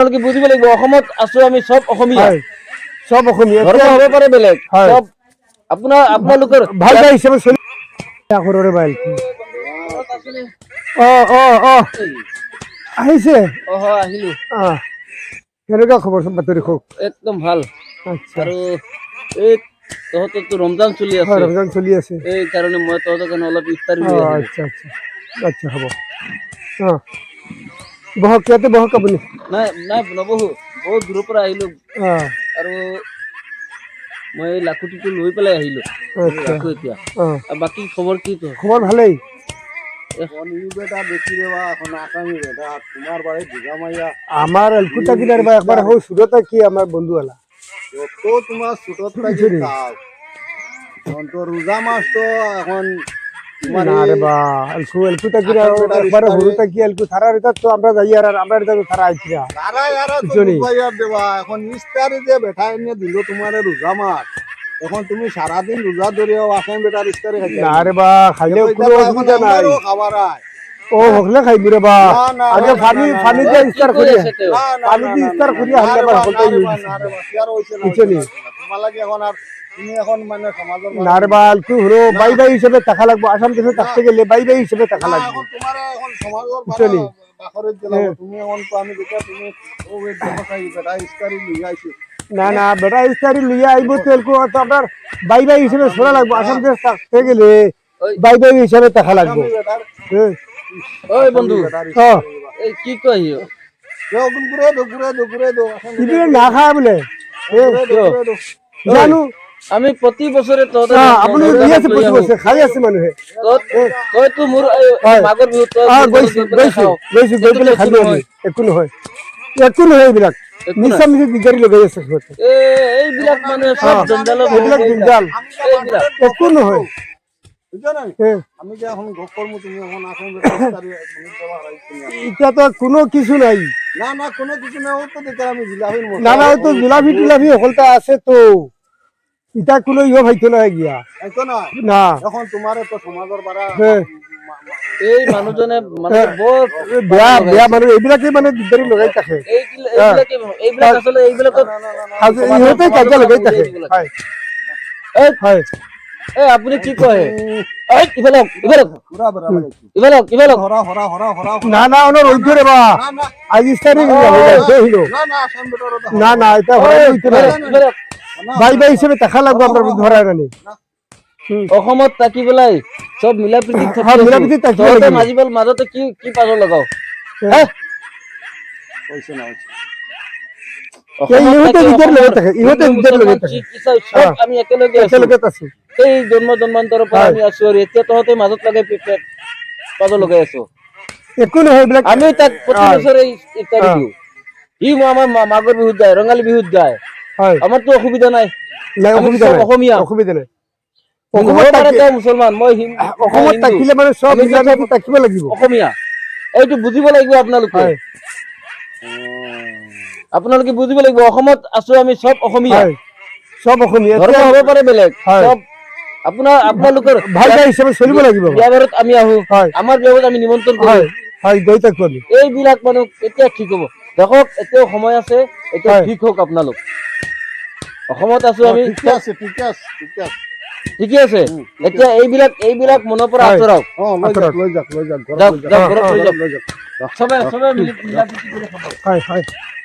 আপোনালোকে বুজিব লাগিব অসমত আছো আমি সব অসমীয়া সব অসমীয়া ধৰ্ম হ'ব পাৰে বেলেগ সব আপোনালোকৰ ভাল গাই হিচাপে চলি আখৰৰে বাইল অ আহিছে আহিলো কেনেকুৱা খবৰ বাতৰি কওক একদম ভাল আচ্ছা আৰু এই তহঁতৰতো ৰমজান চলি আছে ৰমজান চলি আছে এই কাৰণে মই তহঁতৰ কাৰণে অলপ ইফতাৰী লৈ আহিলো আচ্ছা আচ্ছা আচ্ছা হ'ব বহক ইয়াতে বহক আপুনি নাই নাই নবহো বহুত দূৰৰ পৰা আহিলো আৰু মই লাখুটিটো লৈ পেলাই আহিলো আচ্ছা ৰাখো এতিয়া বাকি খবৰ কি তো খবৰ ভালেই আমার এলকুটা কিনার বা একবার হো সুরতা কি আমার বন্ধু আলা তো তোমার সুরত লাগি খাও তো রোজা মাস তো এখন না রে বা এলকুটা কিনা একবার হরুতা কি এলকু থারা রেতা তো আমরা যাই আর আমরা রেতা তো থারা আইছি না তারা ইয়ারা তো বুঝাইয়া দেবা এখন ইস্তারে যে বেটা এনে দিল তোমার রোজা মাস এখন তুমি সারাদিন রোজা ধরেও আসেন বেটার ইস্তারে খাইতে না রে বা খাইলে কোনো অসুবিধা নাই খাবার ও হকলে খাইবি রে বা আগে পানি দিয়ে ইস্তার করি পানি দিয়ে ইস্তার করি হালকা বার হলতে কিছু নেই তোমার লাগে এখন আর তুমি এখন মানে সমাজের নারবাল কি হলো বাই বাই হিসেবে টাকা লাগবে আসাম দেশে থাকতে গেলে বাই বাই হিসেবে টাকা লাগবে এখন তোমার এখন সমাজের কিছু নেই বাখরে দিলা তুমি এখন তো আমি দেখে তুমি ও দেখাই বেটা ইস্তারি লই আইছো না না বেটা ইস্তারি লইয়া আইব তো এলকো তো আপনার বাই বাই হিসেবে ছোড়া লাগবে আসাম দেশ থাকতে গেলে বাই বাই হিসেবে টাকা লাগবে ওই বন্ধু এই কি কই ইদিকে না খায় বলে জানো আমি প্রতি বছরে তোদের আপনি দিয়ে আছে প্রতি বছর খাই আছে মানুহে তই তো মোর মাগর বিহুত গৈছো গৈ পেলাই খালো আমি একো নহয় এইবিলাক নিচা মিচি দিগাৰি লগাই আছে সিহঁতে এইবিলাক মানে সব জঞ্জাল এইবিলাক জঞ্জাল একো নহয় আমি যে এখন গপ করবো তুমি এখন আসন ইস্তারি এতিয়া তো কোনো কিছু নাই না না কোনো কিছু না ও তো দেখে আমি জিলাপির মতো না না তো জিলাপি টিলাপি সকলটা আছে তো ইটা কোনো ইয়ে ভাইতো না গিয়া আইতো না না এখন তোমার তো সমাজের বাড়া এই মানুহজনে মানে বৰ বেয়া মানুহ এইবিলাকে মানে দিগদাৰি লগাই থাকে এইবিলাক আসলে এইবিলাক ইহঁতে কাজিয়া লগাই থাকে হয় এই আপুনি কি কয় না না ওনার ওইতো রে বা আজ ইস্তারি না না এটা বাই বাই হিসেবে টাকা লাগবে আপনার ধরার রানি অসমত থাকি পেলাই সব মিলা প্ৰীতি মাজিবল মাজতে কি কি পাজৰ লগাও পয়সা না আমি একেলগে আছো এই জন্মান্তৰৰ পৰা আমি আছো আৰু এতিয়া তহঁতে মাজত লগাই পাজৰ লগাই আছো একো নহয় এইবিলাক আমি তাক প্ৰতি বছৰে ইফতাৰী দিওঁ ই আমাৰ মাঘৰ বিহুত যায় ৰঙালী বিহুত যায় আমাৰতো অসুবিধা নাই অসমীয়া মুছলমান মই অসমত থাকিলে মানে সব থাকিব লাগিব অসমীয়া এইটো বুজিব লাগিব আপোনালোকে বুজিব লাগিব অসমত আছো আমি সব অসমীয়া ধৰ্ম হ'ব পাৰে বেলেগ সব আপোনালোকৰ ভাল গাই হিচাপে চলিব লাগিব বিয়াবাৰত আমি আহো আমাৰ বিয়াবাৰত আমি নিমন্ত্ৰণ কৰো এইবিলাক মানুহ এতিয়া ঠিক হ'ব দেখক এতিয়াও সময় আছে এতিয়া ঠিক হওক আপোনালোক অসমত আছো আমি ঠিকে আছে এতিয়া এইবিলাক মনৰ পৰা আঁতৰাওক লৈ যাওক চবে মিলি প্ৰীতি কৰি খাব